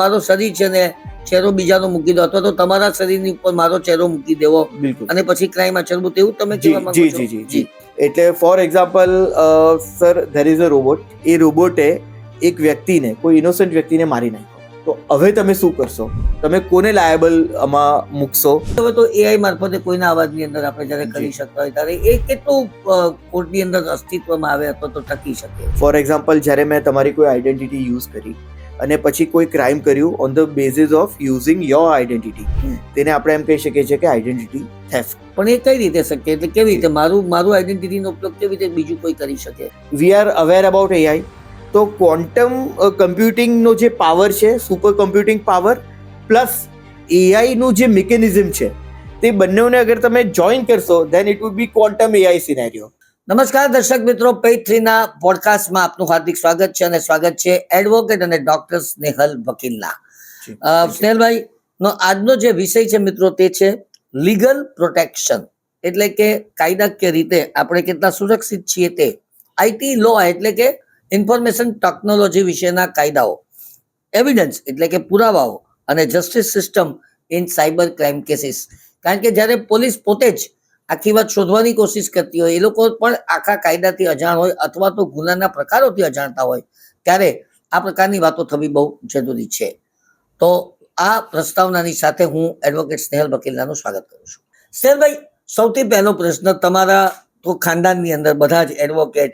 મારો શરીર છે ને ચહેરો બીજાનો મૂકી દો અથવા તો તમારા શરીરની ઉપર મારો ચહેરો મૂકી દેવો બિલકુલ અને પછી ક્રાઇમ આચરવું તેવું તમે જી કહેવા માંગો જી છો? જી જી એટલે for example sir there is a robot. એ રોબોટે એક વ્યક્તિને, કોઈ ઇનોસન્ટ વ્યક્તિને મારી નાખ્યો, તો હવે તમે શું કરશો? તમે કોને લાયબલ આમાં મૂકશો? હવે તો એઆઈ મારફતે કોઈના અવાજની અંદર આપણે જ્યારે કરી શકતા હોય ત્યારે એ કેટલું કોર્ટની અંદર અસ્તિત્વમાં આવે અથવા તો ટકી શકે? ફોર એક્ઝામ્પલ, જ્યારે મેં તમારી કોઈ આઈડેન્ટિટી યુઝ કરી અને પછી કોઈ ક્રાઇમ કર્યું on the basis of using your identity, તેને આપણે એમ કહી શકીએ છીએ કે આઈડેન્ટિટી થેફ્ટ. પણ એ કઈ રીતે શક્ય? એટલે કેવી રીતે મારું આઈડેન્ટિટીનો ઉપયોગ કેવી રીતે બીજું કોઈ કરી શકે? વી આર અવેર અબાઉટ એઆઈ. તો ક્વોન્ટમ કમ્પ્યુટિંગનો જે પાવર છે, સુપર કમ્પ્યુટિંગ પાવર પ્લસ એઆઈનું જે મિકેનિઝમ છે, તે બંનેને અગર તમે જોઈન કરશો then it would be quantum AI scenario. નમસ્કાર દર્શક મિત્રો, પેજ 3 ના પોડકાસ્ટમાં આપનું હાર્દિક સ્વાગત છે અને સ્વાગત છે એડવોકેટ અને ડોક્ટર સ્નેહલ વકીલના. સ્નેહલભાઈ નો આજનો જે વિષય છે મિત્રો તે છે લીગલ પ્રોટેક્શન, એટલે કે કાયદાકીય રીતે આપણે કેટલા સુરક્ષિત છીએ તે. આઈટી લો એટલે કે ઇન્ફોર્મેશન ટેકનોલોજી વિશેના કાયદાઓ, એવિડન્સ એટલે કે પુરાવાઓ અને justice system in cyber crime cases. કારણ કે જ્યારે પોલીસ પોતે જ આખી વાત શોધવાની કોશિશ કરતી હોય, એ લોકો પણ આખા કાયદાથી અજાણ હોય અથવા તો ગુનાના પ્રકારોથી અજાણતા હોય, ત્યારે આ પ્રકારની વાતો થવી બહુ જરૂરી છે. તો આ પ્રસ્તાવનાની સાથે હું એડવોકેટ સ્નેહલ વકીલનાનું સ્વાગત કરું છું. સ્નેહલભાઈ, સૌથી પહેલો પ્રશ્ન, તમારા તો ખાનદાનની અંદર બધા જ એડવોકેટ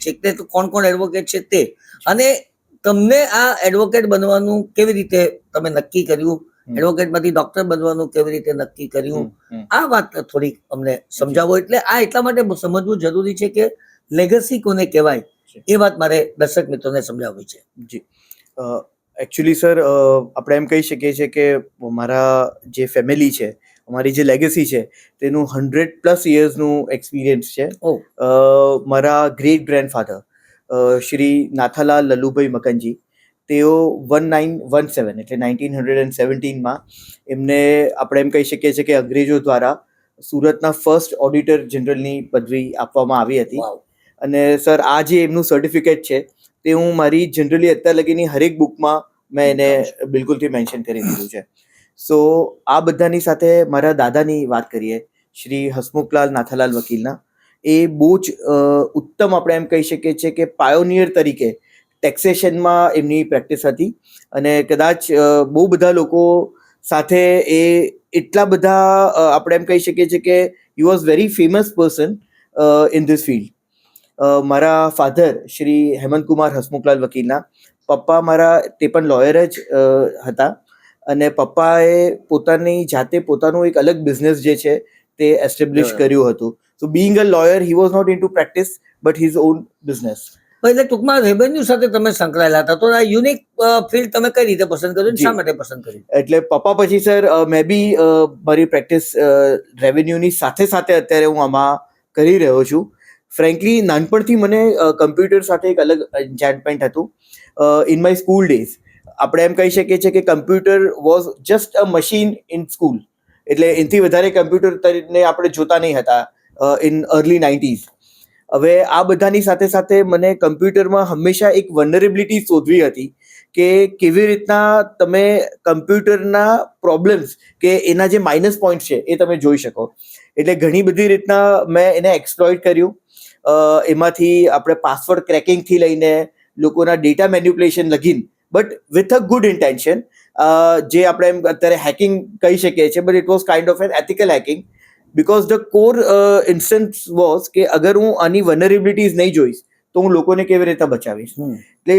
છે, એટલે તો કોણ એડવોકેટ છે તે, અને તમને આ એડવોકેટ બનવાનું કેવી રીતે તમે નક્કી કર્યું? એડવોકેટમાંથી ડોક્ટર બનવાનું કેવી રીતે નક્કી કર્યું? આ વાત થોડીક અમને સમજાવો. એટલે આ એટલા માટે સમજવું જરૂરી છે કે લેગસી કોને કહેવાય, એ વાત મારે દર્શક મિત્રોને સમજાવવી છે. જી, એકચ્યુઅલી સર આપણે એમ કહી શકીએ છીએ કે મારા જે ફેમિલી છે, અમારી જે લેગસી છે, તેનું 100+ યર્સનું એક્સપિરિયન્સ છે. મારા ગ્રેટ ગ્રેન્ડફાધર શ્રી નાથાલાલ લલુભાઈ મકનજી, તેઓ 1917 એટલે 1917માં એમને આપણે એમ કહી શકીએ છીએ કે અંગ્રેજો દ્વારા સુરતના ફર્સ્ટ ઓડિટર જનરલની પદવી આપવામાં આવી હતી. અને સર આ જે એમનું સર્ટિફિકેટ છે તે હું મારી જનરલી અત્યાર લગીની હરેક બુકમાં મેં એને બિલકુલથી મેન્શન કરી દીધું છે. સો આ બધાની સાથે મારા દાદાની વાત કરીએ, શ્રી હસમુખલાલ નાથાલાલ વકીલના, એ બહુ જ ઉત્તમ આપણે એમ કહી શકીએ છીએ કે પાયોનિયર તરીકે ટેક્સેશનમાં એમની પ્રેક્ટિસ હતી. અને કદાચ બહુ બધા લોકો સાથે એ એટલા બધા આપણે એમ કહી શકીએ છીએ કે he was very famous person in this field. મારા ફાધર શ્રી હેમંતકુમાર હસમુખલાલ વકીલના પપ્પા મારા તે પણ લોયર જ હતા. અને પપ્પાએ પોતાની જાતે પોતાનું એક અલગ બિઝનેસ જે છે તે એસ્ટેબ્લિશ કર્યું હતું. So being a lawyer, he was not into practice but his own business. એટલે ટૂંકમાં રેવન્યુ સાથે તમે સંકળાયેલા હતા, તો આ યુનિક ફિલ્ડ તમે કઈ રીતે પસંદ કર્યું, શા માટે પસંદ કર્યું? એટલે પપ્પા પછી સર મેં બી મારી પ્રેક્ટિસ રેવન્યુની સાથે સાથે અત્યારે હું આમાં કરી રહ્યો છું. ફ્રેન્કલી નાનપણથી મને કમ્પ્યુટર સાથે એક અલગ એન્ચેન્ટમેન્ટ હતું. ઇન માય સ્કૂલ ડેઝ આપણે એમ કહી શકીએ છીએ કે computer was just a machine in school. એટલે એનાથી વધારે કમ્પ્યુટરને આપણે જોતા નહીં હતા ઇન અર્લી 90s. હવે આ બધાની સાથે સાથે મને કમ્પ્યુટરમાં હંમેશા એક વલ્નરેબિલિટી શોધવી હતી કે કેવી રીતના તમે કમ્પ્યુટરના પ્રોબ્લેમ્સ કે એના જે માઇનસ પોઈન્ટ છે એ તમે જોઈ શકો. એટલે ઘણી બધી રીતના મેં એને એક્સપ્લોઇટ કર્યું. એમાંથી આપણે પાસવર્ડ ક્રેકિંગથી લઈને લોકોના ડેટા મેન્યુપ્યુલેશન લગીન, but with a good intention, જે આપણે એમ અત્યારે હેકિંગ કહી શકીએ છીએ, but it was kind of an ethical hacking. Because the core instance was કે અગર હું આની વલ્નરેબિલિટીઝ નહીં જોઈશ તો હું લોકોને કેવી રીતે બચાવીશ. એટલે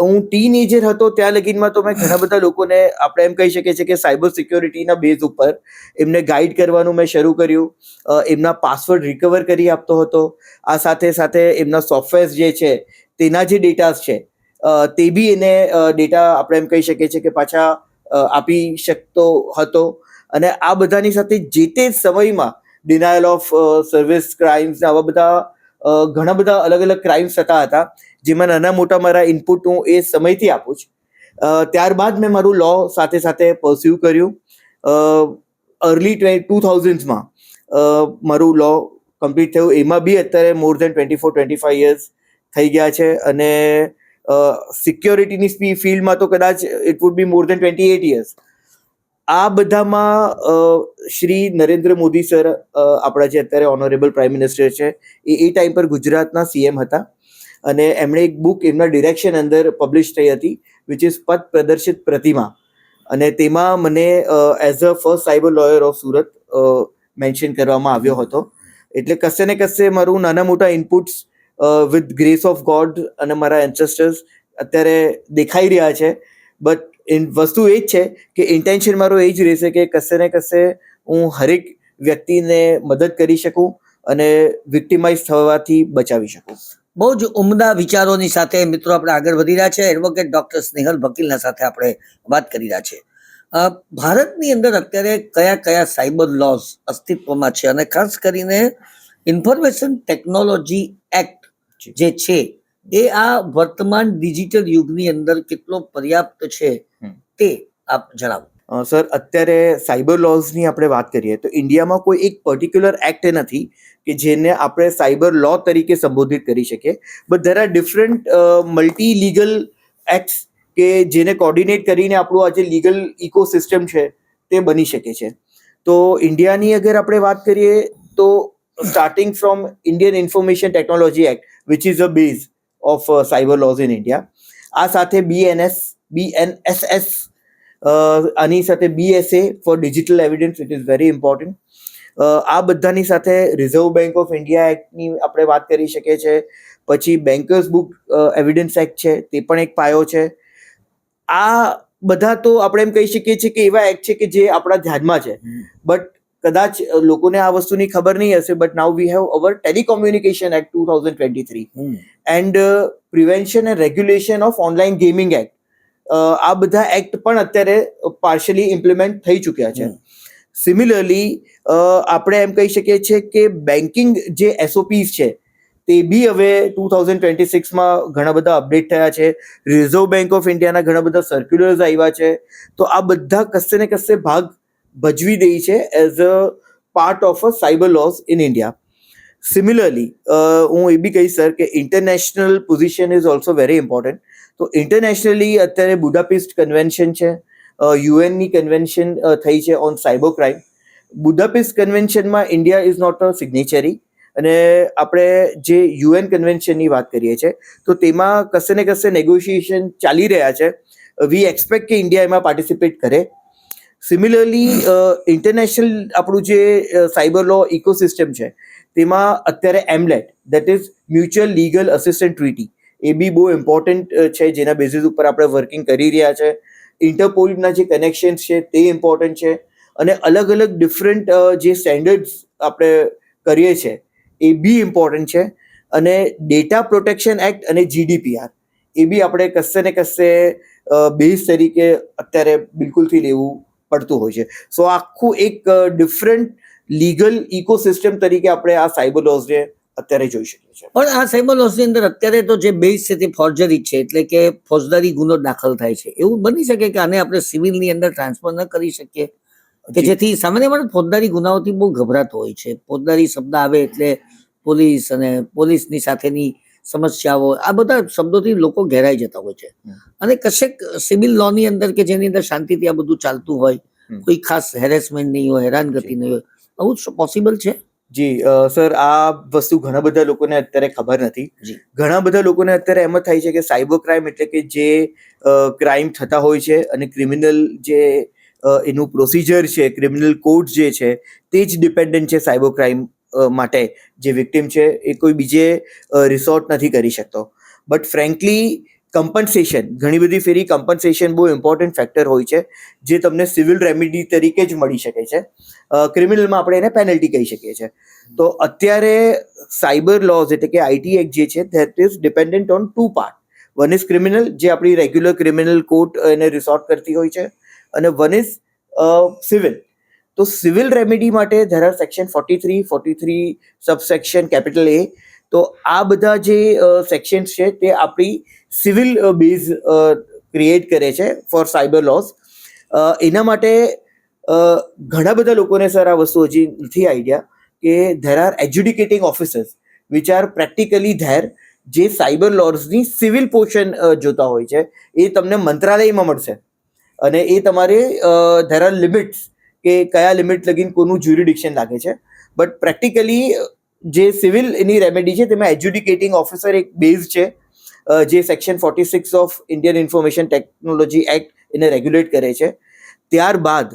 હું ટીનેજર હતો ત્યાં લગીનમાં તો મેં ઘણા બધા લોકોને આપણે એમ કહી શકીએ છીએ કે સાયબર સિક્યોરિટીના બેઝ ઉપર એમને ગાઈડ કરવાનું મેં શરૂ કર્યું. એમના પાસવર્ડ રિકવર કરી આપતો હતો. આ સાથે સાથે એમના સોફ્ટવેર જે છે તેના જે ડેટાસ છે તે બી એને ડેટા આપણે એમ કહી શકીએ છીએ કે પાછા આપી શકતો હતો. અને આ બધાની સાથે જે તે સમયમાં ડિનાયલ ઓફ સર્વિસ ક્રાઇમ્સ, આવા બધા ઘણા બધા અલગ અલગ ક્રાઇમ્સ થતા હતા, જેમાં નાના મોટા મારા ઇનપુટ હું એ સમયથી આપું છું. ત્યારબાદ મેં મારું લો સાથે સાથે પરસ્યુ કર્યું. અર્લી 2000sમાં મારું લો કમ્પ્લીટ થયું. એમાં બી અત્યારે મોર દેન 24-25 યર્સ થઈ ગયા છે. અને સિક્યોરિટીની ફિલ્ડમાં તો કદાચ it would be more than 28 years. આ બધામાં શ્રી નરેન્દ્ર મોદી સર, આપણા જે અત્યારે ઓનરેબલ પ્રાઇમ મિનિસ્ટર છે, એ ટાઈમ પર ગુજરાતના સીએમ હતા અને એમણે એક બુક એમના ડિરેક્શન અંદર પબ્લિશ થઈ હતી વિચ ઇઝ પથ પ્રદર્શિત પ્રતિમા, અને તેમાં મને as a first cyber lawyer of Surat mention કરવામાં આવ્યો હતો. એટલે કશે ને કશે મારું નાના મોટા inputs with grace of God અને મારા એન્સેસ્ટર્સ અત્યારે દેખાઈ રહ્યા છે. બટ વસ્તુ એ જ છે કે ઇન્ટેન્શન મારો એ જ રહેશે કે કશે ને કશે હું હરેક વ્યક્તિને મદદ કરી શકું અને વિક્ટિમાઇઝ થવાથી બચાવી શકું. બહુ જ ઉમદા વિચારોની સાથે મિત્રો આપણે આગળ વધી રહ્યા છે. એડવોકેટ ડોક્ટર સ્નેહલ વકીલના સાથે આપણે વાત કરી રહ્યા છે. ભારતની અંદર અત્યારે કયા કયા સાયબર લોઝ અસ્તિત્વમાં છે અને ખાસ કરીને ઇન્ફોર્મેશન ટેકનોલોજી એક્ટ જે છે એ આ વર્તમાન ડિજિટલ યુગની અંદર કેટલો પર્યાપ્ત છે તે આપ જણાવો. સર, અત્યારે સાયબર લોઝની આપણે વાત કરીએ તો ઇન્ડિયામાં કોઈ એક પર્ટિક્યુલર એક્ટ નથી કે જેને આપણે સાયબર લો તરીકે સંબોધિત કરી શકીએ. But there are different multi legal acts કે જેને કોર્ડિનેટ કરીને આપણું આ જે લીગલ ઇકોસિસ્ટમ છે તે બની શકે છે. તો ઇન્ડિયાની અગર આપણે વાત કરીએ તો starting from Indian information technology act which is a base of cyber laws in India. આ સાથે BNSS, આની સાથે BSA four digital evidence, it is very important. આ બધાની સાથે રિઝર્વ બેંક ઓફ ઇન્ડિયા એક્ટની આપણે વાત કરી શકીએ છીએ. પછી બેન્કર્સ બુક એવિડન્સ એક્ટ છે, તે પણ એક પાયો છે. આ બધા તો આપણે એમ કહી શકીએ છીએ કે એવા એક્ટ છે કે જે આપણા ધ્યાનમાં છે, બટ કદાચ લોકોને આ વસ્તુની ખબર નહીં હશે. But now we have our telecommunication act 2023 and prevention and regulation of online gaming act. આ બધા એક્ટ પણ અત્યારે પાર્શિયલી ઇમ્પ્લિમેન્ટ થઈ ચૂક્યા છે. સિમિલરલી આપણે એમ કહી શકીએ છીએ કે બેન્કિંગ જે SOPs છે તે બી હવે 2026માં ઘણા બધા અપડેટ થયા છે. રિઝર્વ બેંક ઓફ ઇન્ડિયાના ઘણા બધા સર્ક્યુલર્સ આવ્યા છે. તો આ બધા કશે ને કશે ભાગ ભજવી દે છે as a part of a cyber laws in India. Similarly હું એ બી કહીશ સર કે international position is also very important. તો ઇન્ટરનેશનલી અત્યારે બુડાપેસ્ટ કન્વેન્શન છે, યુએનની કન્વેન્શન થઈ છે ઓન સાયબર ક્રાઇમ. બુડાપેસ્ટ કન્વેન્શનમાં India is not a signatory, અને આપણે જે યુએન કન્વેન્શનની વાત કરીએ છીએ તો તેમાં કશે ને કશે નેગોશિએશન ચાલી રહ્યા છે. વી એક્સપેક્ટ કે ઇન્ડિયા એમાં પાર્ટિસિપેટ કરે. સિમિલરલી ઇન્ટરનેશનલ આપણું જે સાયબર લો ઇકોસિસ્ટમ છે તેમાં અત્યારે MLAT, that is mutual legal assistant treaty, એ બી બહુ ઇમ્પોર્ટન્ટ છે, જેના બેઝિસ ઉપર આપણે વર્કિંગ કરી રહ્યા છે. ઇન્ટરપોલના જે કનેક્શન્સ છે તે ઇમ્પોર્ટન્ટ છે, અને અલગ અલગ ડિફરન્ટ જે સ્ટેન્ડર્ડ્સ આપણે કરીએ છીએ એ બી ઇમ્પોર્ટન્ટ છે. અને ડેટા પ્રોટેક્શન એક્ટ અને GDPR એ બી આપણે કશે ને કશે બેઝ તરીકે અત્યારે બિલકુલથી લેવું પડતું હોય છે. સો આખું એક ડિફરન્ટ લીગલ ઇકોસિસ્ટમ તરીકે આપણે આ સાયબર લોઝને અત્યારે જોઈ શકીએ છીએ. પણ આ સાયબર લોઝની અંદર અત્યારે તો જે બેઝ છે તે ફોર્જરી છે, એટલે કે ફોજદારી ગુનો દાખલ થાય છે. એવું બની શકે કે આને આપણે સિવિલની અંદર ટ્રાન્સફર ન કરી શકીએ, કે જેથી સામાન્ય માણસ ફોજદારી ગુનાઓથી બહુ ગભરાતો હોય છે. ફોજદારી શબ્દ આવે એટલે પોલીસ અને પોલીસની સાથેની સમસ્યાઓ, આ બધા શબ્દોથી લોકો ઘેરાઈ જતા હોય છે. અને કશેક સિવિલ લો ની અંદર કે જેની અંદર શાંતિથી આ બધું ચાલતું હોય, કોઈ ખાસ હેરેસમેન્ટ નહીં હોય, હેરાનગતિ નહીં હોય, આવું પોસિબલ છે? જી સર, આ વસ્તુ ઘણા બધા લોકોને અત્યારે ખબર નથી. ઘણા બધા લોકોને અત્યારે એમ જ થાય છે કે સાયબર ક્રાઇમ એટલે કે જે ક્રાઇમ થતા હોય છે અને ક્રિમિનલ જે એનું પ્રોસિજર છે, ક્રિમિનલ કોડ જે છે તે જ ડિપેન્ડન્ટ છે સાયબર ક્રાઇમ માટે. જે વિક્ટિમ છે એ કોઈ બીજે રિસોર્ટ નથી કરી શકતો. બટ ફ્રેન્કલી કમ્પન્સેશન, ઘણી બધી ફેરી કમ્પન્સેશન બહુ ઇમ્પોર્ટન્ટ ફેક્ટર હોય છે, જે તમને સિવિલ રેમેડી તરીકે જ મળી શકે છે. ક્રિમિનલમાં આપણે એને પેનલ્ટી કહી શકીએ છીએ. તો અત્યારે સાયબર લોઝ એટલે કે IT એક્ટ જે છે that is dependent on 2 part. One is criminal, જે આપણી રેગ્યુલર ક્રિમિનલ કોર્ટ એને રિસોર્ટ કરતી હોય છે, અને વન ઇઝ સિવિલ. તો સિવિલ રેમેડી માટે there are section 43 subsection A. તો આ બધા જે સેક્શન્સ છે તે આપણી સિવિલ બેઝ ક્રિએટ કરે છે ફોર સાયબર લોઝ. એના માટે ઘણા બધા લોકોને સર આ વસ્તુ હજી નથી આઈડિયા કે there are educating officers which are practically there જે સાયબર લોઝની સિવિલ પોર્શન જોતા હોય છે એ તમને મંત્રાલયમાં મળશે, અને એ તમારે ધેર આર લિમિટ્સ કે કયા લિમિટ લગીન કોનું જ્યુરિડિક્શન લાગે છે. બટ પ્રેક્ટિકલી જે સિવિલ એની રેમેડી છે તેમાં એડ્યુડિકેટિંગ ઓફિસર એક બેઝ છે, જે section 46 of Indian information technology act એને રેગ્યુલેટ કરે છે. ત્યારબાદ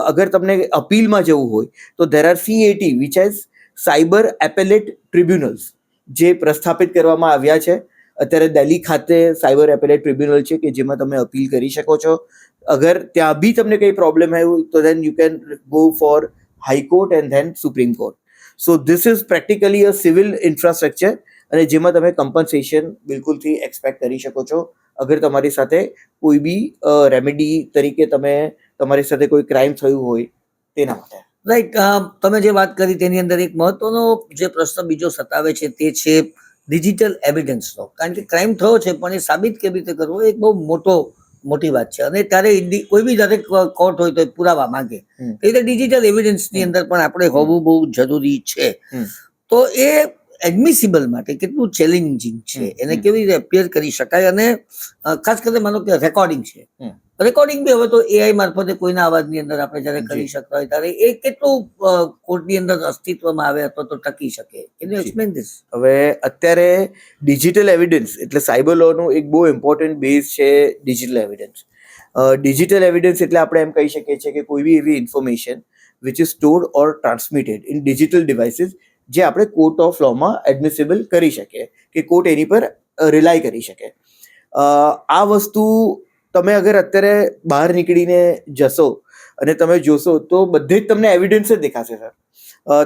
અગર તમને અપીલમાં જવું હોય તો there are CAT which as cyber appellate tribunals, જે પ્રસ્થાપિત કરવામાં આવ્યા છે. અત્યારે દિલ્હી ખાતે સાયબર એપેલેટ ટ્રિબ્યુનલ છે કે જેમાં તમે અપીલ કરી શકો છો. અગર ત્યાં બી તમને કંઈ પ્રોબ્લેમ આવ્યું તો then you can go for high court and then supreme court. So this is practically a civil infrastructure, અને જેમાં તમે કમ્પન્સેશન બિલકુલથી એક્સપેક્ટ કરી શકો છો અગર તમારી સાથે કોઈ બી રેમેડી તરીકે તમારી સાથે કોઈ ક્રાઇમ થયું હોય તેના માટે. રાઈટ, તમે જે વાત કરી તેની અંદર એક મહત્વનો જે પ્રશ્ન બીજો સતાવે છે તે છે ડિજિટલ એવિડન્સનો. કારણ કે ક્રાઇમ થયો છે પણ એ સાબિત કેવી રીતે કરવો એ એક બહુ મોટી વાત છે, અને ત્યારે કોઈ બી જ્યારે કોર્ટ હોય તો એ પુરાવા માંગે, એ રીતે ડિજિટલ એવિડન્સની અંદર પણ આપણે હોવું બહુ જરૂરી છે. તો એ એડમિસિબલ માટે કેટલું ચેલેન્જિંગ છે, એને કેવી રીતે અપિયર કરી શકાય, અને ખાસ કરીને માનો કે રેકોર્ડિંગ છે, રેકોર્ડિંગ બી હવે તો AI મારફતે કોઈના અવાજની અંદર આપણે જ્યારે કરી શકતા હોય ત્યારે એ કેટલું કોર્ટની અંદર અસ્તિત્વમાં આવે અથવા તો ટકી શકે. Can you explain this? હવે અત્યારે ડિજિટલ એવિડન્સ એટલે સાયબર લોનું એક બહુ ઇમ્પોર્ટન્ટ બેઝ છે ડિજિટલ એવિડન્સ. ડિજિટલ એવિડન્સ એટલે આપણે એમ કહી શકીએ છીએ કે કોઈ બી એવી information which is stored or transmitted in digital devices જે આપણે કોર્ટ ઓફ લોમાં એડમિસિબલ કરી શકીએ કે કોર્ટ એની પર રિલાય કરી શકે. આ વસ્તુ તમે અગર અત્યારે બહાર નીકળીને જશો અને તમે જોશો તો બધે જ તમને એવિડન્સ જ દેખાશે સર.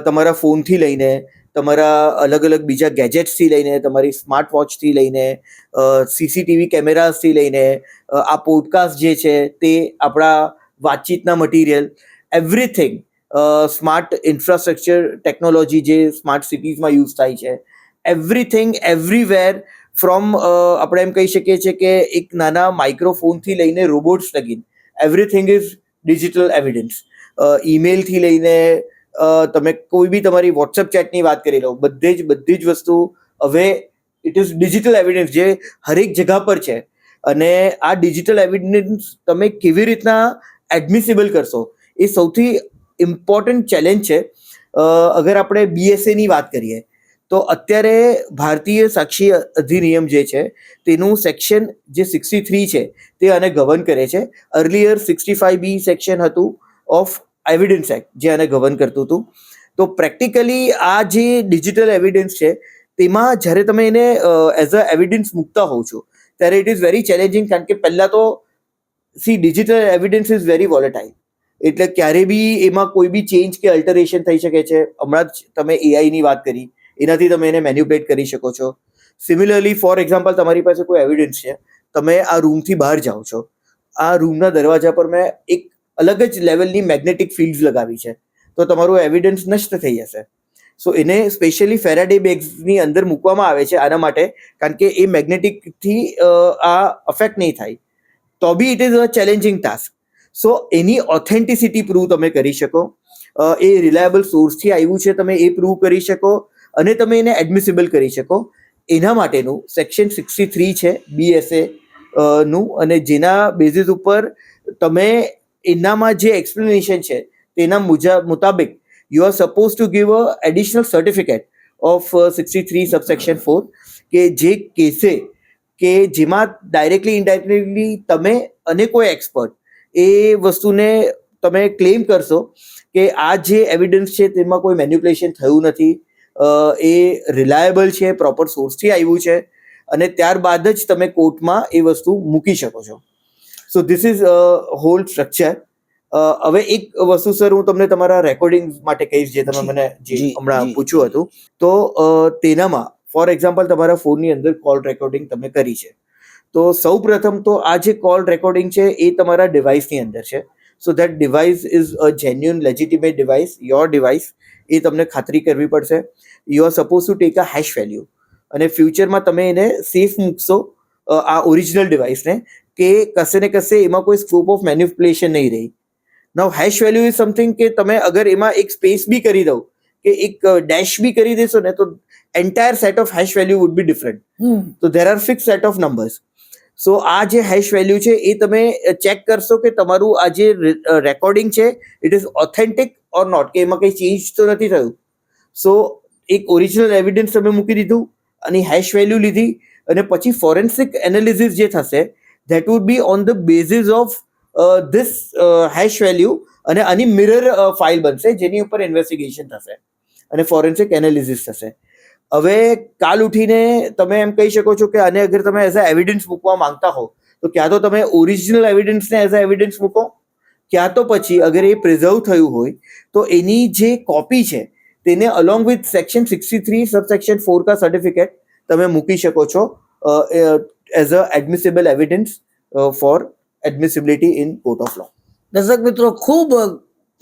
તમારા ફોનથી લઈને, તમારા અલગ અલગ બીજા ગેજેટ્સથી લઈને, તમારી સ્માર્ટ વોચથી લઈને, CCTV કેમેરાઝથી લઈને, આ પોડકાસ્ટ જે છે તે આપણા વાતચીતના material, everything, smart infrastructure technology જે સ્માર્ટ સિટીઝમાં યુઝ થાય છે, એવરીથિંગ એવરીવેર ફ્રોમ આપણે એમ કહી શકીએ છીએ કે એક નાના માઇક્રોફોનથી લઈને રોબોટ્સ લગીન એવરીથિંગ ઇઝ ડિજિટલ એવિડન્સ. ઈમેલથી લઈને તમે કોઈ બી તમારી વોટ્સએપ ચેટની વાત કરી લો, બધી જ વસ્તુ હવે ઇટ ઇઝ ડિજિટલ એવિડન્સ જે હરેક જગ્યા પર છે. અને આ ડિજિટલ એવિડન્સ તમે કેવી રીતના એડમિસિબલ કરશો એ સૌથી ઇમ્પોર્ટન્ટ ચેલેન્જ છે. અગર આપણે BSA ની વાત કરીએ તો અત્યારે ભારતીય સાક્ષી અધિનિયમ જે છે તેનું સેક્શન જે 63 છે તે આને ગવર્ન કરે છે. અર્લિયર 65B સેક્શન હતું ઓફ એવિડન્સ એક્ટ જે આને ગવર્ન કરતું હતું. તો પ્રેક્ટિકલી આ જે ડિજિટલ એવિડન્સ છે તેમાં જ્યારે તમે એને એઝ અ એવિડન્સ મૂકતા હોવ છો ત્યારે ઇટ ઇઝ વેરી ચેલેન્જિંગ, કારણ કે પહેલાં તો digital evidence is very volatile, એટલે ક્યારે બી એમાં કોઈ બી ચેન્જ કે અલ્ટરેશન થઈ શકે છે. હમણાં જ તમે AI ની વાત કરી, એનાથી તમે એને મેન્યુપ્યુલેટ કરી શકો છો. સિમિલરલી ફોર એક્ઝામ્પલ તમારી પાસે કોઈ એવિડન્સ છે, તમે આ રૂમથી બહાર જાઓ છો, આ રૂમના દરવાજા પર મેં એક અલગ જ લેવલની મેગ્નેટિક ફિલ્ડ્સ લગાવી છે, તો તમારું એવિડન્સ નષ્ટ થઈ જશે. સો એને સ્પેશિયલી ફેરાડે બેગ્સની અંદર મૂકવામાં આવે છે આના માટે, કારણ કે એ મેગ્નેટિકથી આ અફેક્ટ નહીં થાય. તો બી it is a challenging task. So એની ઓથેન્ટિસિટી પ્રૂવ તમે કરી શકો, એ રિલાયબલ સોર્સથી આવ્યું છે તમે એ પ્રૂવ કરી શકો, અને તમે એને એડમિસિબલ કરી શકો. એના માટેનું સેક્શન 63 છે BSA નું, અને જેના બેઝિસ ઉપર તમે એનામાં જે એક્સપ્લેનેશન છે તેના મુતાબિક you are suppose to give a additional certificate of 63 subsection 4 કે જે કેસે કે જેમાં ડાયરેક્ટલી ઇનડાયરેક્ટલી તમે અને કોઈ એક્સપર્ટ એ વસ્તુને તમે ક્લેમ કરશો કે આ જે એવિડન્સ છે તેમાં કોઈ મેન્યુપ્યુલેશન થયું નથી, એ રિલાયબલ છે, પ્રોપર સોર્સથી આવ્યું છે, અને ત્યારબાદ જ તમે કોર્ટમાં એ વસ્તુ મૂકી શકો છો. So this is whole structure. હવે એક વસ્તુ સર હું તમને તમારા રેકોર્ડિંગ માટે કહીશ, જે તમે મને જે હમણાં પૂછ્યું હતું. તો તેનામાં ફોર એક્ઝામ્પલ તમારા ફોનની અંદર કોલ રેકોર્ડિંગ તમે કરી છે, તો સૌ પ્રથમ તો આ જે કોલ રેકોર્ડિંગ છે એ તમારા ડિવાઇસની અંદર છે. So that device is a genuine legitimate device, your device, એ તમને ખાતરી કરવી પડશે. You are suppose to take a hash value, અને ફ્યુચરમાં તમે એને સેફ મૂકશો આ ઓરિજિનલ ડિવાઇસને, કે કશે ને કશે એમાં કોઈ સ્કોપ ઓફ મેન્યુપ્યુલેશન નહીં રહી. નાઉ હેશ વેલ્યુ ઇઝ સમથિંગ કે તમે અગર એમાં એક સ્પેસ બી કરી દો કે એક ડેશ બી કરી દેશો ને તો entire set of hash value would be different. તો there are fix set of numbers. So આ જે હેશ વેલ્યુ છે એ તમે ચેક કરશો કે તમારું આ જે રેકોર્ડિંગ છે it is authentic or not, કે એમાં કંઈ ચેન્જ તો નથી થયું. સો એક ઓરિજિનલ એવિડન્સ તમે મૂકી દીધું અને હેશ વેલ્યુ લીધી, અને પછી ફોરેન્સિક એનાલિસિસ જે થશે that would B on the basis of this hash value, અને આની મિરર ફાઇલ બનશે જેની ઉપર ઇન્વેસ્ટિગેશન થશે અને ફોરેન્સિક એનાલિસિસ થશે. હવે કાલ ઉઠીને તમે એમ કહી શકો છો કે આને અગર તમે એઝ અ એવિડન્સ મૂકવા માંગતા હો તો ક્યાં તો તમે ઓરિજિનલ એવિડન્સને એઝ અ એવિડન્સ મૂકો, ક્યાં તો પછી અગર એ પ્રિઝર્વ થયું હોય તો એની જે કોપી છે તેને અલોંગ વિથ સેક્શન 63 સબસેક્શન 4 કા સર્ટિફિકેટ તમે મૂકી શકો છો as a admissible evidence for admissibility in court of law. દર્શક મિત્રો, ખૂબ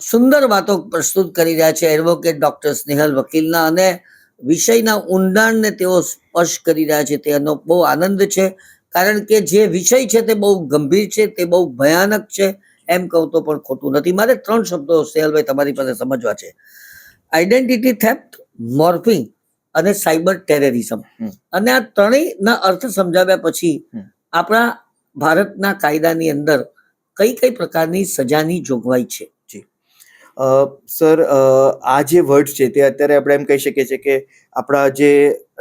સુંદર વાતો પ્રસ્તુત કરી રહ્યા છે એડવોકેટ ડોક્ટર સ્નેહલ વકીલના, અને વિષયના ઊંડાણને તેઓ સ્પર્શ કરી રહ્યા છે. તેનો બહુ આનંદ છે, કારણ કે જે વિષય છે તે બહુ ગંભીર છે, તે બહુ ભયાનક છે, એમ કહું તો પણ ખોટું નથી. મારે 3 શબ્દો સ્નેહલભાઈ તમારી પાસે સમજવા છે: આઈડેન્ટિટી થેફ્ટ, મોર્ફિંગ અને સાયબર ટેરરિઝમ. અને આ ત્રણેયના અર્થ સમજાવ્યા પછી આપણા ભારતના કાયદાની અંદર કઈ કઈ પ્રકારની સજાની જોગવાઈ છે? સર, આ જે વર્ડ છે તે અત્યારે આપણે એમ કહી શકીએ છીએ કે આપણા જે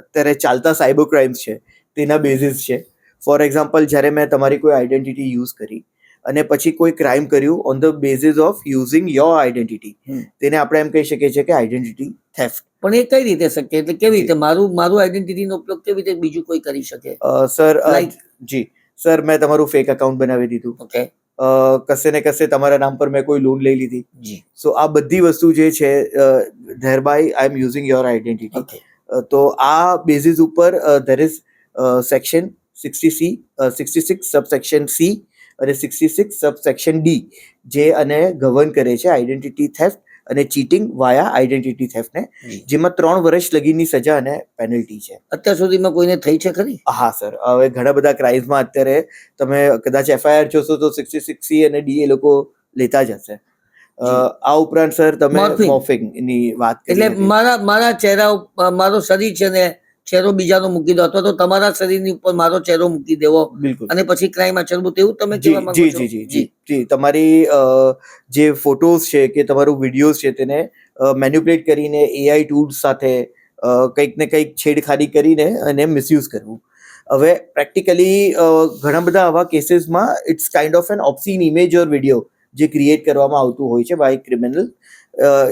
અત્યારે ચાલતા સાયબર ક્રાઇમ્સ છે તેના બેઝિસ છે. ફોર એક્ઝામ્પલ, જ્યારે મેં તમારી કોઈ આઈડેન્ટિટી યુઝ કરી અને પછી કોઈ ક્રાઇમ કર્યું on the basis of using your identity, તેને આપણે એમ કહી શકીએ છીએ કે આઈડેન્ટિટી થેફ્ટ. પણ એ કઈ રીતે શક્ય? એટલે કેવી રીતે મારું આઈડેન્ટિટીનો ઉપયોગ કેવી રીતે બીજું કોઈ કરી શકે? Sir, Like? જી સર, મેં તમારું ફેક અકાઉન્ટ બનાવી દીધું, ઓકે, કશે ને કશે તમારા નામ પર મેં કોઈ લોન લઈ લીધી. જી, સો આ બધી વસ્તુ જે છે ધેરબાય આઈ એમ યુઝિંગ યોર આઈડેન્ટિટી. ઓકે, તો આ બેઝિસ ઉપર there is section 66 subsection C અને 66 સબસેક્શન ડી જે આને ગવર્ન કરે છે આઈડેન્ટિટી થેફ્ટ અને ચીટિંગ વાયા આઈડેન્ટિટી થેફ્ટને, જી. જેમાં 3 વર્ષ લગીની સજા અને પેનલ્ટી છે. અત્યાર સુધીમાં કોઈને થઈ છે ખરી? હા સર, હવે ઘણા બધા ક્રાઇમ્સમાં અત્યારે તમે કદાચ એફઆઈઆર જોશો તો 66 સી અને ડી એ લોકો લેતા જ હશે. આ ઉપરાંત સર તમે Morphing. મોર્ફિંગ ની વાત કરી એટલે હતી. મારા ચહેરા મારો શરીર છે ને ચહેરો બીજાનો મૂકી દો, અથવા તો તમારા શરીરની ઉપર મારો ચહેરો મૂકી દેવો બિલકુલ. અને પછી ક્રાઇમ આચરવું, તેવું તમે જી કહેવા માંગો જી છો? જી જી જી જી તમારી જે ફોટોઝ છે કે તમારું વિડીયોઝ છે તેને મેન્યુપ્યુલેટ કરીને એઆઈ ટૂલ્સ સાથે કંઈક ને કંઈક છેડખાની કરીને અને મિસયુઝ કરવું. હવે પ્રેક્ટિકલી ઘણા બધા આવા કેસીસમાં it's kind of an obscene image or video જે ક્રિએટ કરવામાં આવતું હોય છે બાય ક્રિમિનલ,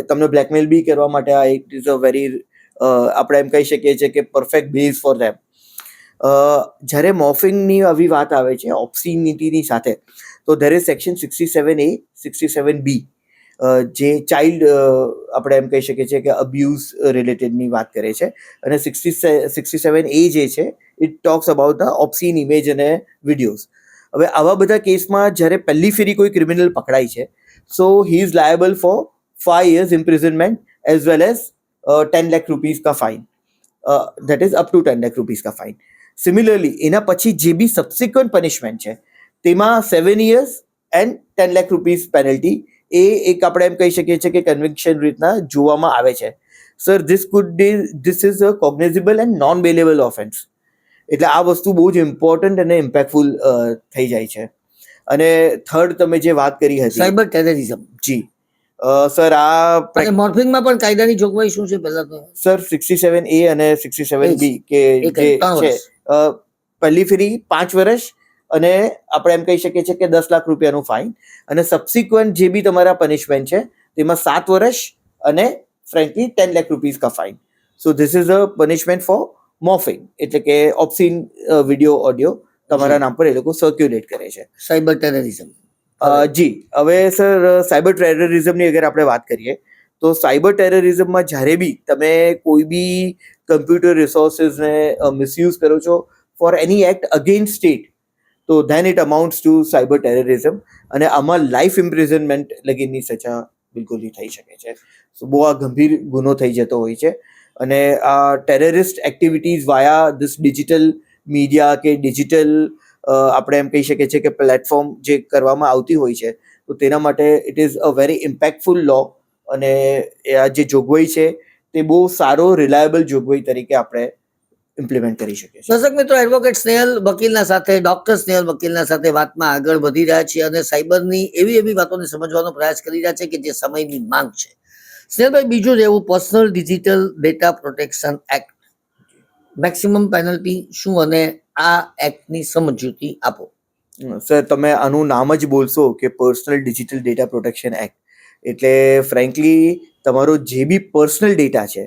તમને બ્લેકમેલ બી કરવા માટે આ ઇટ ઇઝ અ વેરી આપણે એમ કહી શકીએ છીએ કે પરફેક્ટ બેઝ ફોર ધેમ. જ્યારે મોર્ફિંગની આવી વાત આવે છે ઓબ્સિનિટીની સાથે, તો there is section 67A 67B જે ચાઇલ્ડ આપણે એમ કહી શકીએ છીએ કે અબ્યુઝ રિલેટેડની વાત કરે છે, અને 67A જે છે it talks about the obscene image અને વિડીયોઝ. હવે આવા બધા કેસમાં જ્યારે પહેલી ફેરી કોઈ ક્રિમિનલ પકડાય છે, so he is liable for 5 years imprisonment as well as 10 lakh rupees का fine, that is up to 10 lakh rupees का फाइन. સિમિલરલી એના પછી જે બી સબસિક્વન્ટ પનિશમેન્ટ છે તેમાં 7 years and 10 lakh rupees penalty એ એક આપણે એમ કહી શકીએ છીએ કે કન્વિક્શન રીતના જોવામાં આવે છે. Sir, this is a cognizable and non bailable offence. એટલે આ વસ્તુ બહુ જ ઇમ્પોર્ટન્ટ અને ઇમ્પેક્ટફુલ થઈ જાય છે. અને થર્ડ તમે જે વાત કરી હતી સાયબર ટેરરિઝમ. જી સર, આ અને મોર્ફિંગમાં પણ કાયદાની જોગવાઈ શું છે પહેલા તો? સર 67A અને 67B કે એ જે કઈ 3 છે વર્ષ. પહેલી ફેરી 5 વર્ષ અને આપણે એમ કહી શકીએ છીએ કે 10 લાખ રૂપિયાનું ફાઇન, અને સબસિક્વન્ટ જે બી તમારા પનિશમેન્ટ છે તેમાં 7 વર્ષ અને ફ્રેન્કલી 10 લાખ રૂપીઝ કા fine. So this is a punishment for morphing, એટલે કે ઓબ્સીન વિડીયો ઓડિયો તમારા નામ પર એ લોકો સર્ક્યુલેટ કરે છે. Cyber terrorism. જી, હવે સર સાયબર ટેરરિઝમની અગર આપણે વાત કરીએ તો સાયબર ટેરરિઝમમાં જ્યારે બી તમે કોઈ બી કમ્પ્યુટર રિસોર્સિસને મિસયુઝ કરો છો for any act against state, તો then it amounts to cyber terrorism, અને આમાં લાઈફ ઇમ્પ્રિઝનમેન્ટ લગીની સજા બિલકુલથી થઈ શકે છે. સો બહુ આ ગંભીર ગુનો થઈ જતો હોય છે, અને આ terrorist activities via this digital media કે ડિજિટલ આપણે એમ કહી શકીએ છીએ કે પ્લેટફોર્મ જે કરવામાં આવતી હોય છે, તો તેના માટે it is a very impactful law, અને આ જે જોગવાઈ છે તે બહુ સારો રિલાયબલ જોગવાઈ તરીકે આપણે ઇમ્પ્લિમેન્ટ કરી શકીએ છીએ. દર્શક મિત્રો, એડવોકેટ સ્નેહલ વકીલના સાથે, ડોક્ટર સ્નેહલ વકીલના સાથે વાતમાં આગળ વધી રહ્યા છીએ અને સાયબરની એવી વાતોને સમજવાનો પ્રયાસ કરી રહ્યા છે કે જે સમયની માંગ છે. સ્નેહલભાઈ, બીજું રહેવું personal digital data protection act, maximum penalty શું અને આ એક્ટની સમજૂતી આપો. સર, તમે આનું નામ જ બોલશો કે personal digital data protection act, એટલે ફ્રેન્કલી તમારો જે બી પર્સનલ ડેટા છે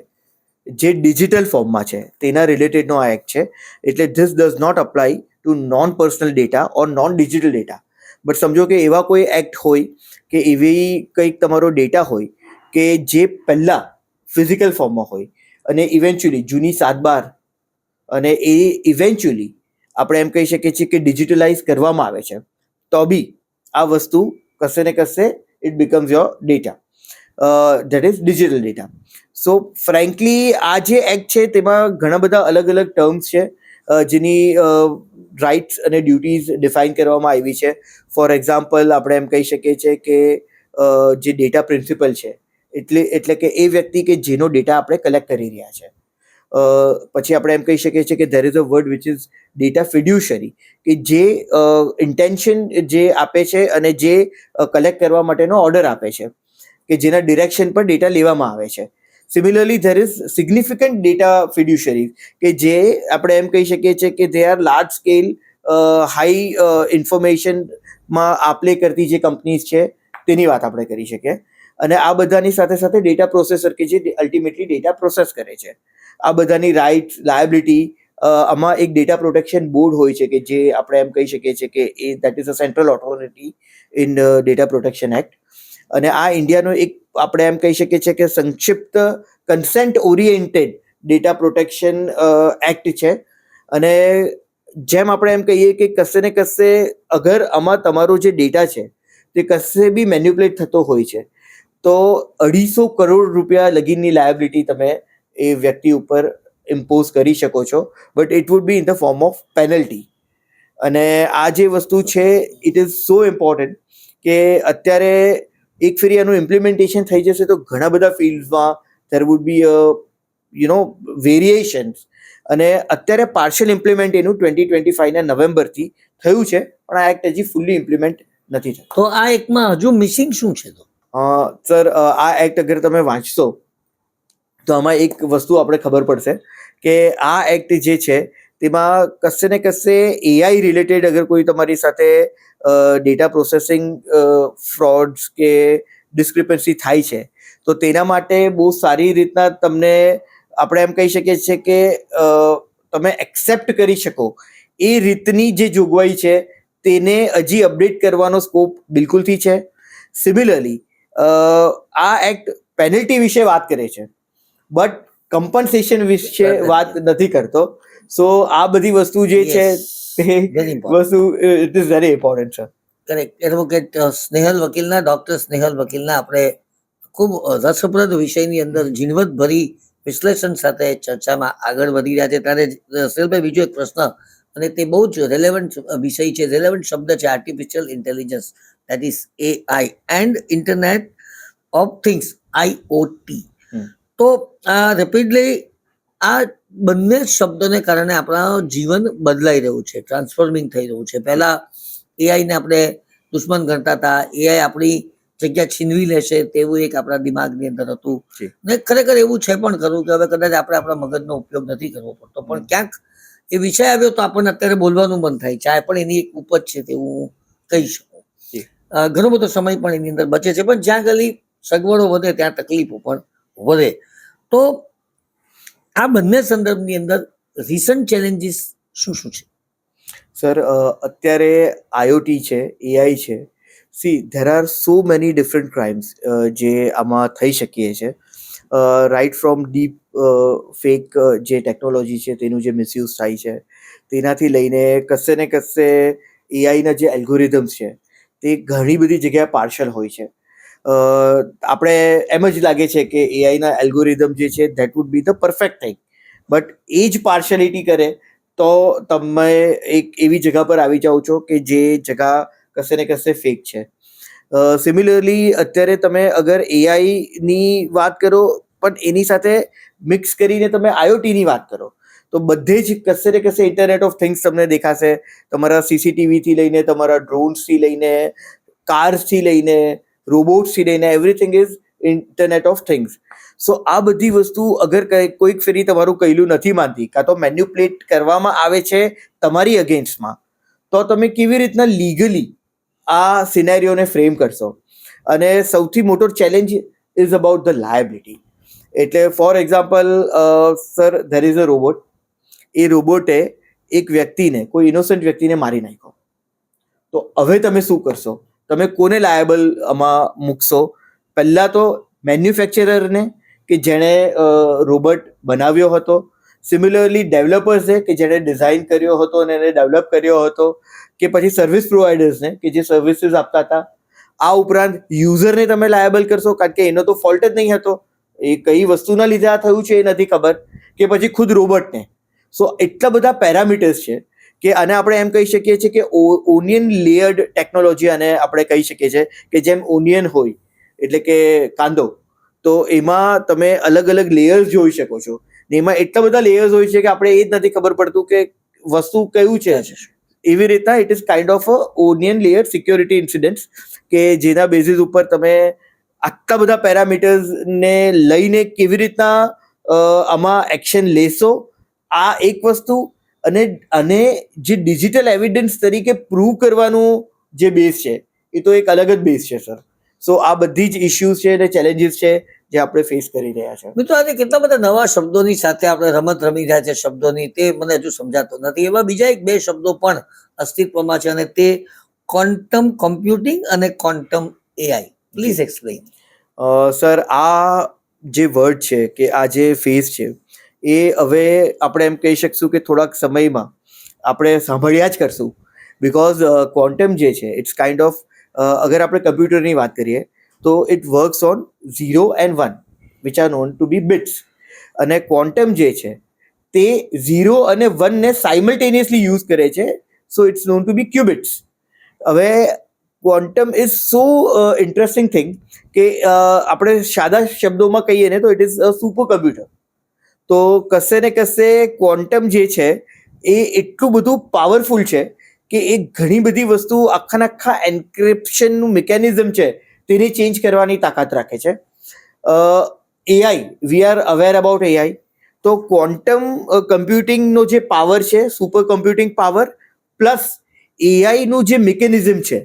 જે ડિજિટલ ફોર્મમાં છે તેના રિલેટેડનો આ એક્ટ છે. એટલે this does not apply to non personal data or non digital data. But સમજો કે એવા કોઈ એક્ટ હોય કે એવી કંઈક તમારો ડેટા હોય કે જે પહેલાં ફિઝિકલ ફોર્મમાં હોય અને ઇવેન્ચ્યુઅલી જૂની 7/12 અને એ ઇવેન્ચ્યુઅલી આપણે એમ કહી શકીએ છીએ કે ડિજિટલાઇઝ કરવામાં આવે છે, તો બી આ વસ્તુ કશે ને કશે it becomes your data, that is digital data. So frankly આ જે એક્ટ છે તેમાં ઘણા બધા અલગ અલગ ટર્મ્સ છે જેની રાઇટ્સ અને ડ્યુટીઝ ડિફાઇન કરવામાં આવી છે. ફોર એક્ઝામ્પલ, આપણે એમ કહી શકીએ છીએ કે જે ડેટા પ્રિન્સિપલ છે એટલે કે એ વ્યક્તિ કે જેનો ડેટા આપણે કલેક્ટ કરી રહ્યા છે. પછી આપણે એમ કહી શકીએ છીએ કે there is a word which is data fiduciary, કે જે ઇન્ટેન્શન જે આપે છે અને જે કલેક્ટ કરવા માટેનો ઓર્ડર આપે છે, કે જેના ડિરેક્શન પર ડેટા લેવામાં આવે છે. Similarly there is significant data fiduciaries, કે જે આપણે એમ કહી શકીએ છીએ કે they are large scale high ઇન્ફોર્મેશનમાં આપ-લે કરતી જે કંપનીઝ છે તેની વાત આપણે કરી શકીએ. અને આ બધાની સાથે સાથે ડેટા પ્રોસેસર કે જે અલ્ટિમેટલી ડેટા પ્રોસેસ કરે છે, આ બધાની રાઇટ્સ, લાયબિલિટી, આમાં એક ડેટા પ્રોટેક્શન બોર્ડ હોય છે કે જે આપણે એમ કહી શકીએ છીએ કે એ that is a central authority in data protection act. અને આ ઇન્ડિયાનો એક આપણે એમ કહી શકીએ છીએ કે સંક્ષિપ્ત consent oriented data protection act છે. અને જેમ આપણે એમ કહીએ કે કશે ને કશે અગર આમાં તમારો જે ડેટા છે તે કશે બી મેન્યુપ્યુલેટ થતો હોય છે તો 250 કરોડ રૂપિયા લગીની લાયબિલિટી તમે એ વ્યક્તિ ઉપર ઇમ્પોઝ કરી શકો છો, but it would B in the form of penalty. અને આ જે વસ્તુ છે ઇટ ઇઝ સો ઇમ્પોર્ટન્ટ કે અત્યારે એક ફેરી આનું ઇમ્પ્લિમેન્ટેશન થઈ જશે તો ઘણા બધા ફિલ્ડમાં ધેર વુડ બી વેરિએશન્સ. અને અત્યારે પાર્શિયલ ઇમ્પ્લિમેન્ટ એનું 2025ના નવેમ્બરથી થયું છે, પણ આ એક્ટ હજી ફૂલ્લી ઇમ્પ્લિમેન્ટ નથી થયું. તો આ એકમાં હજુ મિસિંગ શું છે? તો સર, આ એક્ટ અગર તમે વાંચશો તો આમાં એક વસ્તુ આપણે ખબર પડશે કે આ એક્ટ જે છે તેમાં કશે ને કશે એઆઈ રિલેટેડ અગર કોઈ તમારી સાથે ડેટા પ્રોસેસિંગ ફ્રોડ્સ કે ડિસ્ક્રિપન્સી થાય છે તો તેના માટે બહુ સારી રીતના તમને આપણે એમ કહી શકીએ છીએ કે તમે એક્સેપ્ટ કરી શકો એ રીતની જે જોગવાઈ છે તેને હજી અપડેટ કરવાનો સ્કોપ બિલકુલથી છે. સિમિલરલી આ એક્ટ પેનલ્ટી વિશે વાત કરે છે બટ કમ્પન્સેશન વિશે વાત નથી કરતો. સો આ બધી વસ્તુ જે છે તે વસ્તુ ઇટ ઇઝ વેરી ઇમ્પોર્ટન્ટ છે. કરેક્ટ. એડવોકેટ સ્નેહલ વકીલના, ડોક્ટર સ્નેહલ વકીલના આપણે ખૂબ રસપ્રદ વિષયની અંદર ઝીણવટભરી વિશ્લેષણ સાથે ચર્ચામાં આગળ વધી રહ્યા છે. ત્યારે સ્નેહલભાઈ, બીજો એક પ્રશ્ન, અને તે બહુ જ રેલેવન્ટ વિષય છે, રેલેવન્ટ શબ્દ છે, artificial intelligence, that is AI and internet of things, IoT. તો રેપિડલી આ બંને શબ્દોને કારણે આપણા જીવન બદલાઈ રહ્યું છે, ટ્રાન્સફોર્મિંગ થઈ રહ્યું છે. પહેલા એઆઈને આપણે દુશ્મન ગણતા હતા, એઆઈ આપણી જગ્યા છીનવી લેશે તેવું એક આપણા દિમાગની અંદર હતું. ને ખરેખર એવું છે પણ ખરું કે હવે કદાચ આપણે આપણા મગજનો ઉપયોગ નથી કરવો પડતો, પણ ક્યાંક એ વિષય આવ્યો તો આપણને અત્યારે બોલવાનું મન થાય છે. આ પણ એની એક ઉપજ છે તેવું હું કહી શકું. ઘણો બધો સમય પણ એની અંદર બચે છે, પણ જ્યાં ગલી સગવડો વધે ત્યાં તકલીફો પણ વધે. તો આ બંને સંદર્ભની અંદર રિસન્ટ ચેલેન્જીસ શું શું છે? સર, અત્યારે IoT છે, AI છે. C, there are so many different crimes જે આમાં થઈ શકીએ છે. રાઇટ ફ્રોમ ડીપ ફેક જે ટેકનોલોજી છે તેનું જે મિસયુઝ થાય છે તેનાથી લઈને કશે ને કશે એઆઈના જે એલ્ગોરિધમ્સ છે તે ઘણી બધી જગ્યાએ પાર્શલ હોય છે. આપણે એમ જ લાગે છે કે એઆઈના એલ્ગોરિધમ જે છે that would be the perfect thing, but એ જ પાર્શિયાલિટી કરે તો તમે એક એવી જગા પર આવી જાઓ છો કે જે જગા કશે ને કશે ફેક છે. સિમિલરલી અત્યારે તમે અગર એઆઈની વાત કરો પણ એની સાથે મિક્સ કરીને તમે IoT ની વાત કરો તો બધે જ કશે ને કશે ઇન્ટરનેટ ઓફ થિંગ્સ તમને દેખાશે. તમારા CCTV થી લઈને તમારા ડ્રોન્સ થી લઈને કાર્સ થી લઈને રોબોટ્સ થી લઈને everything is internet of things. So આ બધી વસ્તુ અગર કોઈક ફેરી તમારું કહેલું નથી માનતી કાં તો મેન્યુપ્લેટ કરવામાં આવે છે તમારી અગેન્સ્ટમાં, તો તમે કેવી રીતના લીગલી આ સિનેરિયોને ફ્રેમ કરશો? અને સૌથી મોટો challenge is about the liability. એટલે for example sir, there is a robot. એ રોબોટે એક વ્યક્તિને, કોઈ ઇનોસન્ટ વ્યક્તિને મારી નાખ્યો, તો હવે તમે શું કરશો? તમે કોને લાયબલ આમાં મૂકશો? પહેલા તો મેન્યુફેક્ચરરને કે જેણે રોબોટ બનાવ્યો હતો, સિમિલરલી ડેવલપર્સને કે જેણે ડિઝાઇન કર્યો હતો અને એને ડેવલપ કર્યો હતો, કે પછી સર્વિસ પ્રોવાઇડર્સને કે જે સર્વિસીસ આપતા હતા. આ ઉપરાંત યુઝરને તમે લાયબલ કરશો કારણ કે એનો તો ફોલ્ટ જ નહીં હતો, એ કઈ વસ્તુના લીધે આ થયું છે એ નથી ખબર, કે પછી ખુદ રોબોટને. સો એટલા બધા પેરામીટર્સ છે કે આને આપણે એમ કહી શકીએ છીએ કે ઓનિયન લેયર્ડ ટેકનોલોજી આને આપણે કહી શકીએ છીએ, કે જેમ ઓનિયન હોય એટલે કે કાંદો, તો એમાં તમે અલગ અલગ લેયર્સ જોઈ શકો છો. ને એમાં એટલા બધા લેયર્સ હોય છે કે આપણે એ જ નથી ખબર પડતું કે વસ્તુ કયું છે. એવી રીતના it is kind of onion layer security incidents, કે જેના બેઝિસ ઉપર તમે આટલા બધા પેરામીટર્સને લઈને કેવી રીતના આમાં એક્શન લેશો, આ એક વસ્તુ. અને જે ડિજિટલ એવિડન્સ તરીકે પ્રૂવ કરવાનું જે બેઝ છે એ તો એક અલગ જ બેઝ છે સર. સો આ બધી જ ઇશ્યુઝ છે અને ચેલેન્જીસ છે જે આપણે ફેસ કરી રહ્યા છે. મિત્રો, આજે કેટલા બધા નવા શબ્દોની સાથે આપણે રમત રમી રહ્યા છે શબ્દોની, તે મને હજુ સમજાતો નથી. એવા બીજા એક બે શબ્દો પણ અસ્તિત્વમાં છે અને તે ક્વોન્ટમ કોમ્પ્યુટિંગ અને quantum AI. Please explain. Sir, આ જે વર્ડ છે કે આ જે ફેઝ છે એ હવે આપણે એમ કહી શકશું કે થોડાક સમયમાં આપણે સાંભળ્યા જ કરશું. બિકોઝ ક્વોન્ટમ જે છે ઇટ્સ કાઇન્ડ ઓફ, અગર આપણે કમ્પ્યુટરની વાત કરીએ તો it works on 0 and 1 which are known to be bits. અને ક્વોન્ટમ જે છે તે 0 અને 1 ને સાયમલ્ટેનિયસલી યુઝ કરે છે. સો ઇટ્સ નોન ટુ બી ક્યુબિટ્સ. હવે quantum is so interesting thing કે આપણે સાદા શબ્દોમાં કહીએ ને તો it is a super computer. તો કશે ને કશે ક્વોન્ટમ જે છે એ એટલું બધું પાવરફુલ છે કે એ ઘણી બધી વસ્તુ આખા એન્ક્રિપ્શનનું મિકેનિઝમ છે તેને ચેન્જ કરવાની તાકાત રાખે છે. AI, we are aware about AI. તો ક્વોન્ટમ કમ્પ્યુટિંગનો જે પાવર છે, સુપર કમ્પ્યુટિંગ પાવર પ્લસ AIનું જે મિકેનિઝમ છે,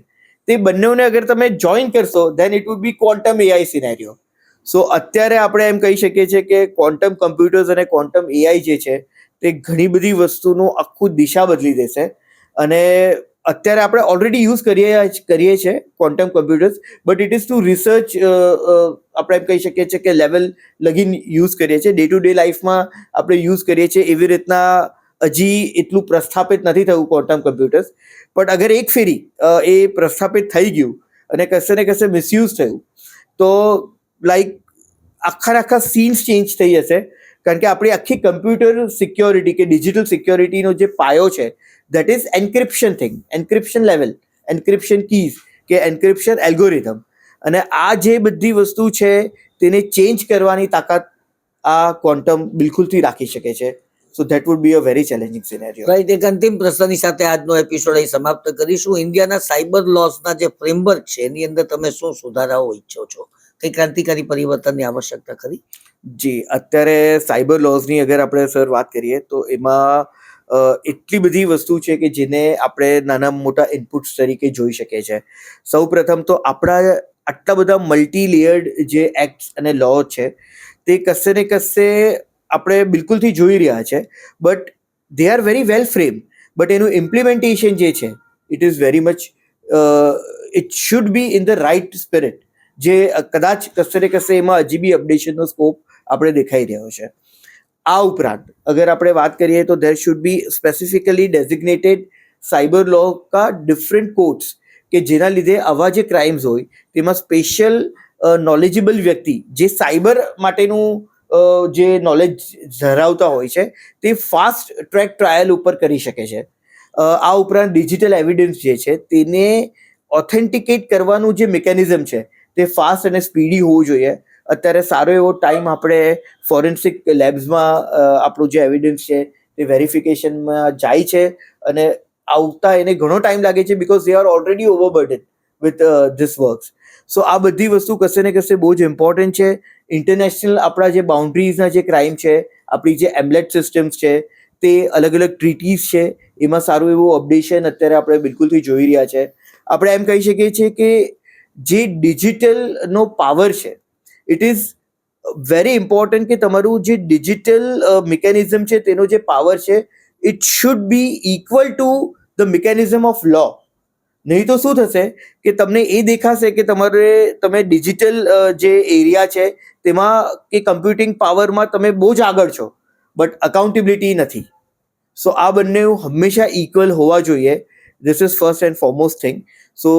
તે બંનેને અગર તમે જોઈન કરશો then it would be quantum AI scenario. So અત્યારે આપણે એમ કહી શકીએ છીએ કે ક્વોન્ટમ કમ્પ્યુટર્સ અને ક્વોન્ટમ AI જે છે તે ઘણી બધી વસ્તુનું આખું દિશા બદલી દેશે. અને અત્યારે આપણે ઓલરેડી યુઝ કરીએ છીએ quantum computers, but it is to research, આપણે એમ કહી શકીએ છીએ કે લેવલ લગીન યુઝ કરીએ છીએ. ડે ટુ ડે લાઈફમાં આપણે યુઝ કરીએ છીએ એવી રીતના હજી એટલું પ્રસ્થાપિત નથી થયું ક્વોન્ટમ કમ્પ્યુટર્સ. બટ અગર એક ફેરી એ પ્રસ્થાપિત થઈ ગયું અને કશે ને કશે મિસયુઝ થયું તો લાઈક આખા સીન્સ ચેન્જ થઈ જશે. કારણ કે આપણી આખી કમ્પ્યુટર સિક્યોરિટી કે ડિજિટલ સિક્યોરિટીનો જે પાયો છે that is encryption thing, encryption level, encryption keys કે એન્ક્રિપ્શન એલ્ગોરિધમ. અને આ જે બધી વસ્તુ છે તેને ચેન્જ કરવાની તાકાત આ ક્વોન્ટમ બિલકુલથી રાખી શકે છે. So that would B a very challenging scenario. Right. એક અંતિમ પ્રશ્નની સાથે આજનો એપિસોડ અહીં સમાપ્ત કરીશું. ઇન્ડિયાના સાયબર લોસના જે ફ્રેમવર્ક છે એની અંદર તમે શું સુધારાઓ ઈચ્છો છો? કઈ ક્રાંતિકારી પરિવર્તનની આવશ્યકતા ખરી? જી, અત્યારે સાયબર લોઝની અગર આપણે સર વાત કરીએ તો એમાં એટલી બધી વસ્તુ છે કે જેને આપણે નાના મોટા ઇનપુટ્સ તરીકે જોઈ શકીએ છીએ. સૌ પ્રથમ તો આપણા આટલા બધા મલ્ટી લેયર્ડ જે એક્ટ્સ અને લો છે તે કશે ને કશે આપણે બિલકુલથી જોઈ રહ્યા છે, but they are very well frame. But એનું ઇમ્પ્લિમેન્ટેશન જે છે it is very much, it should be in the right spirit, જે કદાચ કશે ને કશે એમાં હજી બી અપડેશનનો સ્કોપ આપણે દેખાઈ રહ્યો છે. આ ઉપરાંત અગર આપણે વાત કરીએ તો there should be specifically designated cyber law કા ડિફરન્ટ કોડ્સ, કે જેના લીધે આવા જે ક્રાઇમ્સ હોય તેમાં સ્પેશિયલ નોલેજેબલ વ્યક્તિ જે સાયબર માટેનું જે નોલેજ ધરાવતા હોય છે તે ફાસ્ટ ટ્રેક ટ્રાયલ ઉપર કરી શકે છે. આ ઉપરાંત ડિજિટલ એવિડન્સ જે છે તેને ઓથેન્ટિકેટ કરવાનું જે મિકેનિઝમ છે તે ફાસ્ટ અને સ્પીડી હોવું જોઈએ. અત્યારે સારો એવો ટાઈમ આપણે ફોરેન્સિક લેબ્સમાં આપણું જે એવિડન્સ છે તે વેરિફિકેશનમાં જાય છે, અને આવતા એને ઘણો ટાઈમ લાગે છે because they are already overburden with this works. So આ બધી વસ્તુ કશે ને કશે બહુ જ ઇમ્પોર્ટન્ટ છે. ઇન્ટરનેશનલ આપણા જે બાઉન્ડ્રીઝના જે ક્રાઇમ છે, આપણી જે એમ્લેટ સિસ્ટમ્સ છે, તે અલગ અલગ ટ્રીટીઝ છે, એમાં સારું એવું અપડેશન અત્યારે આપણે બિલકુલથી જોઈ રહ્યા છે. આપણે એમ કહી શકીએ છીએ કે જે ડિજિટલનો પાવર છે, ઇટ ઇઝ વેરી ઇમ્પોર્ટન્ટ કે તમારું જે ડિજિટલ મિકેનિઝમ છે તેનો જે પાવર છે, it should be equal to the mechanism of law. નહીં તો શું થશે કે તમને એ દેખાશે કે તમે ડિજિટલ જે એરિયા છે તેમાં કે કમ્પ્યુટિંગ પાવરમાં તમે બહુ જ આગળ છો, બટ અકાઉન્ટેબિલિટી નથી. સો આ બંને હંમેશા ઇક્વલ હોવા જોઈએ. This is first and foremost thing. So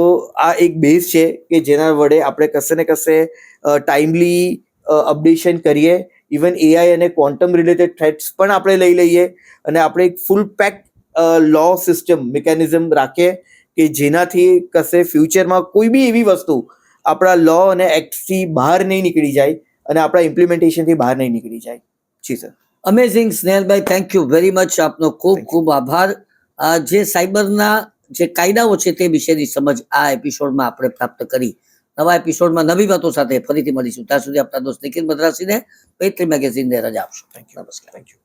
આ એક બેઝ છે કે જેના વડે આપણે કશે ને કશે ટાઈમલી અપડેશન કરીએ. ઇવન એઆઈ અને ક્વોન્ટમ રિલેટેડ થ્રેટ્સ પણ આપણે લઈ લઈએ, અને આપણે એક ફૂલ પેક લો સિસ્ટમ મિકેનિઝમ રાખીએ કે જેનાથી કશે ફ્યુચરમાં કોઈ બી એવી વસ્તુ આપણા લો અને એક્ટથી બહાર નહીં નીકળી જાય અને આપણા ઇમ્પ્લિમેન્ટેશનથી બહાર નહીં નીકળી જાય. જી સર. અમેઝિંગ સ્નેહલભાઈ, થેન્ક યુ વેરી મચ. આપનો ખૂબ ખૂબ આભાર. જે સાયબરના જે કાયદાઓ છે તે વિશેની સમજ આ એપિસોડમાં આપણે પ્રાપ્ત કરી. નવા એપિસોડમાં નવી વાતો સાથે ફરીથી મળીશું. ત્યાં સુધી આપણા દોસ્ત નિખિલ મદ્રાસીને પૈત્રી મેગેઝિનને રજા આપશો. Thank you. નમસ્કાર. Thank you.